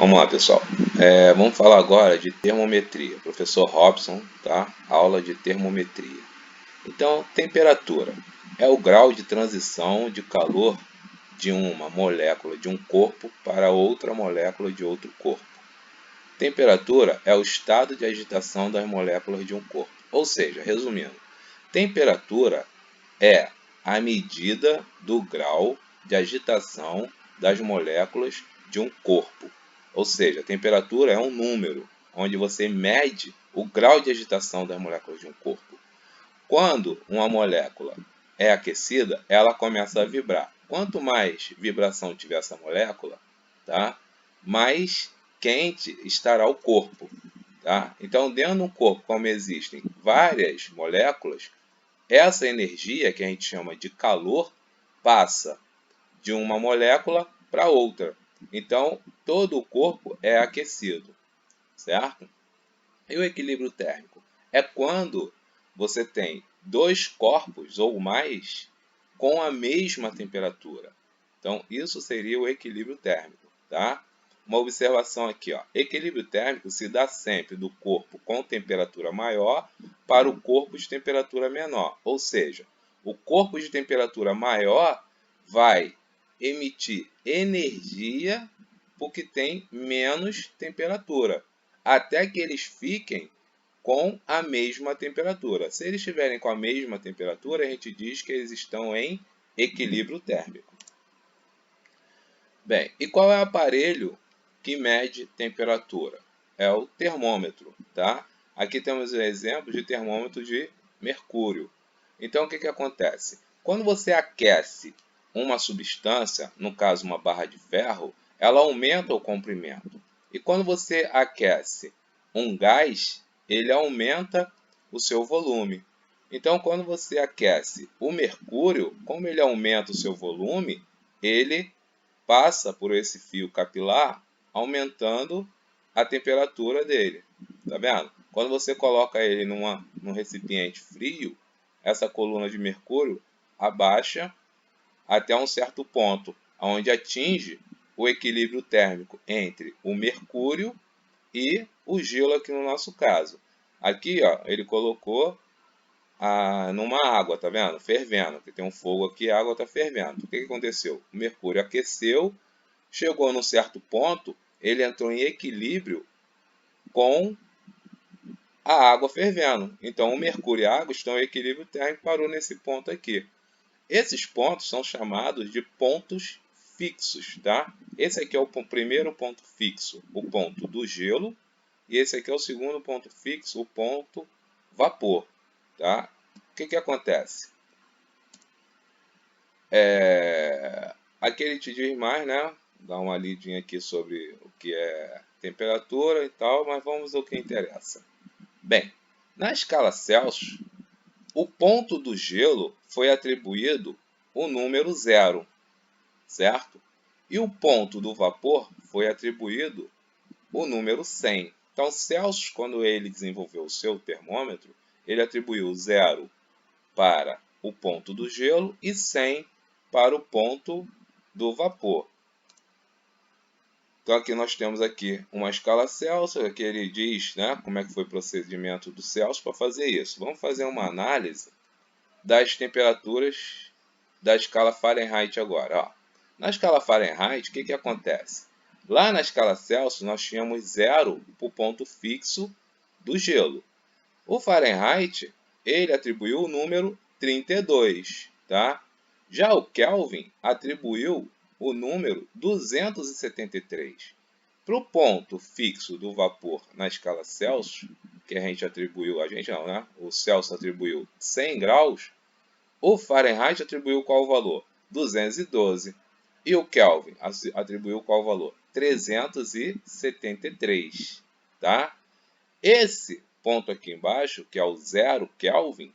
Vamos lá, pessoal. Vamos falar agora de termometria. Professor Robson, tá? Aula de termometria. Então, temperatura é o grau de transição de calor de uma molécula de um corpo para outra molécula de outro corpo. Temperatura é o estado de agitação das moléculas de um corpo. Ou seja, resumindo, temperatura é a medida do grau de agitação das moléculas de um corpo. Ou seja, a temperatura é um número onde você mede o grau de agitação das moléculas de um corpo. Quando uma molécula é aquecida, ela começa a vibrar. Quanto mais vibração tiver essa molécula, tá? Mais quente estará o corpo. Tá? Então, dentro de um corpo, como existem várias moléculas, essa energia, que a gente chama de calor, passa de uma molécula para outra. Então, todo o corpo é aquecido, certo? E o equilíbrio térmico é quando você tem dois corpos ou mais com a mesma temperatura. Então, isso seria o equilíbrio térmico, tá? Uma observação aqui, ó. Equilíbrio térmico se dá sempre do corpo com temperatura maior para o corpo de temperatura menor. Ou seja, o corpo de temperatura maior vai emitir energia porque tem menos temperatura, até que eles fiquem com a mesma temperatura. Se eles estiverem com a mesma temperatura, a gente diz que eles estão em equilíbrio térmico. Bem, e qual é o aparelho que mede temperatura? É o termômetro, tá? Aqui temos um exemplo de termômetro de mercúrio. Então, o que acontece? Quando você aquece uma substância, no caso uma barra de ferro, ela aumenta o comprimento. E quando você aquece um gás, ele aumenta o seu volume. Então, quando você aquece o mercúrio, como ele aumenta o seu volume, ele passa por esse fio capilar, aumentando a temperatura dele. Tá vendo? Quando você coloca ele num recipiente frio, essa coluna de mercúrio abaixa até um certo ponto, onde atinge o equilíbrio térmico entre o mercúrio e o gelo aqui no nosso caso. Aqui, ó, ele colocou numa água, tá vendo? Fervendo, que tem um fogo aqui, a água está fervendo. O que aconteceu? O mercúrio aqueceu, chegou num certo ponto, ele entrou em equilíbrio com a água fervendo. Então, o mercúrio e a água estão em equilíbrio térmico e parou nesse ponto aqui. Esses pontos são chamados de pontos fixos, tá? Esse aqui é o primeiro ponto fixo, o ponto do gelo, e esse aqui é o segundo ponto fixo, o ponto vapor, tá? O que acontece? Aqui ele te diz mais, né? Dá uma lidinha aqui sobre o que é temperatura e tal, mas vamos ao que interessa. Bem, na escala Celsius, o ponto do gelo foi atribuído o número 0, certo? E o ponto do vapor foi atribuído o número 100. Então, Celsius, quando ele desenvolveu o seu termômetro, ele atribuiu 0 para o ponto do gelo e 100 para o ponto do vapor. Então, aqui nós temos aqui uma escala Celsius, que ele diz, né, como é que foi o procedimento do Celsius para fazer isso. Vamos fazer uma análise das temperaturas da escala Fahrenheit agora. Ó. Na escala Fahrenheit, o que acontece? Lá na escala Celsius, nós tínhamos 0 para o ponto fixo do gelo. O Fahrenheit, ele atribuiu o número 32, tá? Já o Kelvin atribuiu o número 273. Para o ponto fixo do vapor na escala Celsius, que a gente atribuiu, a gente não, né? O Celsius atribuiu 100 graus, o Fahrenheit atribuiu qual valor? 212. E o Kelvin atribuiu qual valor? 373, tá? Esse ponto aqui embaixo, que é o 0 Kelvin,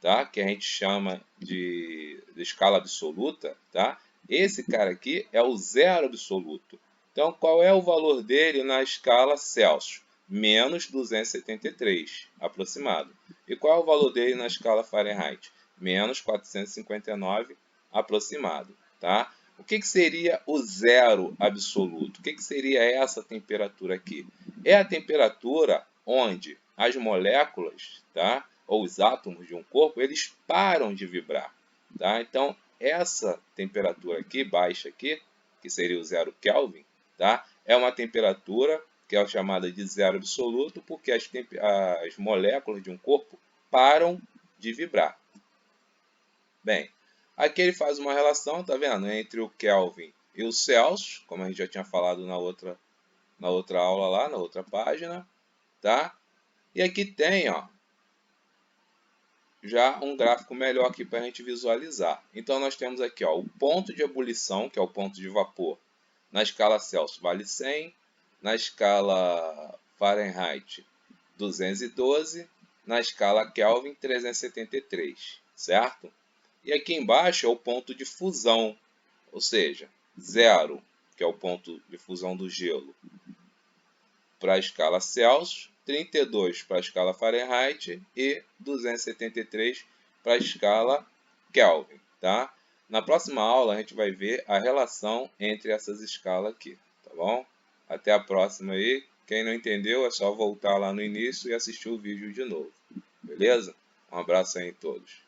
tá? Que a gente chama de escala absoluta, tá? Esse cara aqui é o 0 absoluto. Então, qual é o valor dele na escala Celsius? Menos 273, aproximado. E qual é o valor dele na escala Fahrenheit? Menos 459, aproximado, tá? O que seria o zero absoluto? O que seria essa temperatura aqui? É a temperatura onde as moléculas, tá, ou os átomos de um corpo, eles param de vibrar. Tá? Então, essa temperatura aqui, baixa aqui, que seria o zero Kelvin, tá, é uma temperatura que é chamada de zero absoluto, porque as moléculas de um corpo param de vibrar. Bem, aqui ele faz uma relação, tá vendo? Entre o Kelvin e o Celsius, como a gente já tinha falado na outra aula lá, na outra página, tá? E aqui tem, ó, já um gráfico melhor aqui para a gente visualizar. Então nós temos aqui, ó, o ponto de ebulição, que é o ponto de vapor, na escala Celsius vale 100, na escala Fahrenheit 212, na escala Kelvin 373, certo? E aqui embaixo é o ponto de fusão, ou seja, 0, que é o ponto de fusão do gelo, para a escala Celsius, 32 para a escala Fahrenheit e 273 para a escala Kelvin. Tá? Na próxima aula a gente vai ver a relação entre essas escalas aqui, tá bom? Até a próxima aí. Quem não entendeu é só voltar lá no início e assistir o vídeo de novo. Beleza? Um abraço aí em todos.